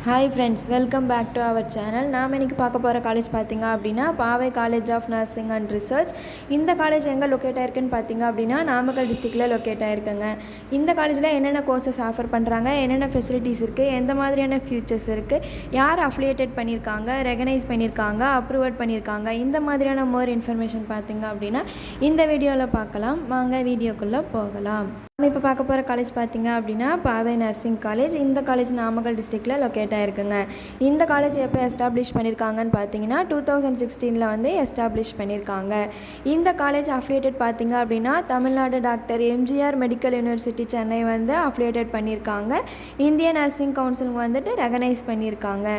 Hi friends, welcome back to our channel. நாம் இன்றைக்கி பார்க்க போகிற காலேஜ் பார்த்திங்க அப்படின்னா Paavai college of nursing and research. இந்த காலேஜ் எங்கே லொக்கேட் ஆகிருக்குன்னு பார்த்திங்க அப்படின்னா நாமக்கல் டிஸ்ட்ரிக்டில் லொக்கேட் ஆகிருக்குங்க. இந்த காலேஜில் என்னென்ன கோர்சஸ் ஆஃபர் பண்ணுறாங்க, என்னென்ன ஃபெசிலிட்டிஸ் இருக்குது, எந்த மாதிரியான ஃபியூச்சர்ஸ் இருக்குது, யார் அஃபிலியேட்டட் பண்ணியிருக்காங்க, ரெகனைஸ் பண்ணியிருக்காங்க, அப்ரூவட் பண்ணியிருக்காங்க, இந்த மாதிரியான மோர் இன்ஃபர்மேஷன் பார்த்திங்க அப்படின்னா இந்த வீடியோவில் பார்க்கலாம். வாங்க வீடியோக்குள்ளே போகலாம். நம்ம இப்போ பார்க்க போகிற காலேஜ் பார்த்திங்க அப்படின்னா பாவை நர்சிங் காலேஜ். இந்த காலேஜ் நாமக்கல் டிஸ்ட்ரிக்டில் லொக்கேட் ஆகிருக்குங்க. இந்த காலேஜ் எப்போ எஸ்டாப்ளிஷ் பண்ணியிருக்காங்கன்னு பார்த்தீங்கன்னா 2016 வந்து எஸ்டாப்ளிஷ் பண்ணியிருக்காங்க. இந்த காலேஜ் அஃபிலியேட்டட் பார்த்திங்க அப்படின்னா Tamil Nadu doctor MGR medical university Chennai வந்து அஃபிலியேட்டட் பண்ணியிருக்காங்க. இந்தியன் நர்சிங் கவுன்சில் வந்துட்டு ரெகனைஸ் பண்ணியிருக்காங்க.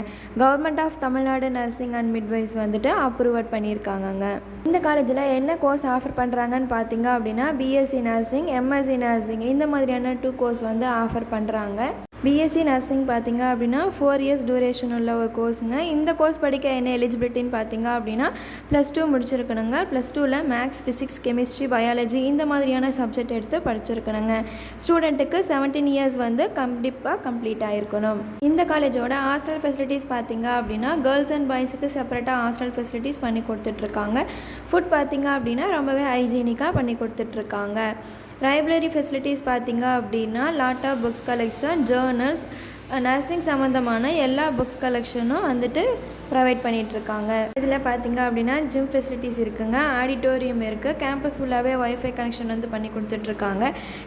Government of Tamil Nadu nursing and midwives வந்துட்டு அப்ரூவட் பண்ணியிருக்காங்கங்க. இந்த காலேஜில் என்ன கோர்ஸ் ஆஃபர் பண்ணுறாங்கன்னு பார்த்தீங்க அப்படின்னா பிஎஸ்சி நர்சிங், எம்எஸ்சி நர்சிங், இந்த மாதிரியான 2 கோர்ஸ் வந்து ஆஃபர் பண்ணுறாங்க. பிஎஸ்சி நர்சிங் பார்த்திங்க அப்படின்னா 4 இயர்ஸ் டூரேஷன் உள்ள ஒரு கோர்ஸுங்க. இந்த கோர்ஸ் படிக்க என்ன எலிஜிபிலிட்டின்னு பார்த்திங்க அப்படின்னா +2 முடிச்சிருக்கணுங்க. +2ல் மேக்ஸ், ஃபிசிக்ஸ், கெமிஸ்ட்ரி, பயாலஜி இந்த மாதிரியான சப்ஜெக்ட் எடுத்து படிச்சிருக்கணுங்க. ஸ்டூடெண்ட்டுக்கு 17 இயர்ஸ் வந்து கண்டிப்பாக கம்ப்ளீட் ஆகிருக்கணும். இந்த காலேஜோட ஹாஸ்டல் ஃபெசிலிட்டிஸ் பார்த்திங்க அப்படின்னா கேர்ள்ஸ் அண்ட் பாய்ஸுக்கு செப்பரேட்டாக ஹாஸ்டல் ஃபெசிலிட்டிஸ் பண்ணி கொடுத்துட்ருக்காங்க. ஃபுட் பார்த்திங்க அப்படின்னா ரொம்பவே ஹைஜீனிக்காக பண்ணி கொடுத்துட்ருக்காங்க. லைப்ரரி ஃபெசிலிட்டிஸ் பார்த்திங்க அப்படின்னா laptop, books collection, journals, nursing சம்மந்தமான எல்லா புக்ஸ் கலெக்ஷனும் வந்துட்டு ப்ரொவைட் பண்ணிகிட்ருக்காங்க. இதில் பார்த்திங்க அப்படின்னா ஜிம் ஃபெசிலிட்டிஸ் இருக்குங்க, ஆடிட்டோரியம் இருக்குது, கேம்பஸ் ஃபுல்லாகவே ஒய்ஃபை கனெக்ஷன் வந்து பண்ணி கொடுத்துட்ருக்காங்க,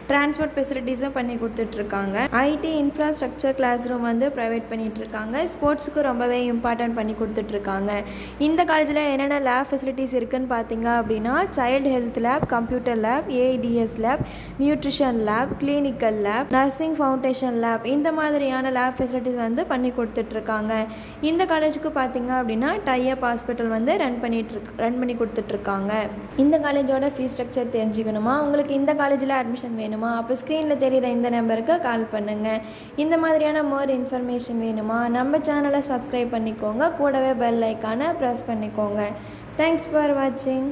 டிரான்ஸ்போர்ட் ஃபெசிலிட்டிஸும் பண்ணி கொடுத்துட்ருக்காங்க, ஐடி இன்ஃப்ராஸ்ட்ரக்சர் கிளாஸ் ரூம் வந்து ப்ரொவைட் பண்ணிகிட்ருக்காங்க, ஸ்போர்ட்ஸுக்கு ரொம்பவே இம்பார்ட்டன்ட் பண்ணி கொடுத்துட்ருக்காங்க. இந்த காலேஜில் என்னென்ன லேப் ஃபெசிலிட்டிஸ் இருக்குதுன்னு பார்த்திங்க அப்படின்னா child health lab, computer lab, AIDS lab, nutrition lab, clinical lab, nursing foundation lab, இந்த மாதிரியான லேப் ஃபெசிலிட்டிஸ் வந்து பண்ணி கொடுத்துட்ருக்காங்க. இந்த காலேஜுக்கு பார்த்திங்க அப்படின்னா டைஅப் ஹாஸ்பிட்டல் வந்து ரன் பண்ணி கொடுத்துட்ருக்காங்க. இந்த காலேஜோட ஃபீஸ் ஸ்ட்ரக்சர் தெரிஞ்சுக்கணுமா, உங்களுக்கு இந்த காலேஜில் அட்மிஷன் வேணுமா, அப்போ ஸ்க்ரீனில் தெரிகிற இந்த நம்பருக்கு கால் பண்ணுங்கள். இந்த மாதிரியான மோர் இன்ஃபர்மேஷன் வேணுமா, நம்ம சேனலை சப்ஸ்கிரைப் பண்ணிக்கோங்க, கூடவே பெல் ஐக்கானை ப்ரெஸ் பண்ணிக்கோங்க. தேங்க்ஸ் ஃபார் வாட்சிங்.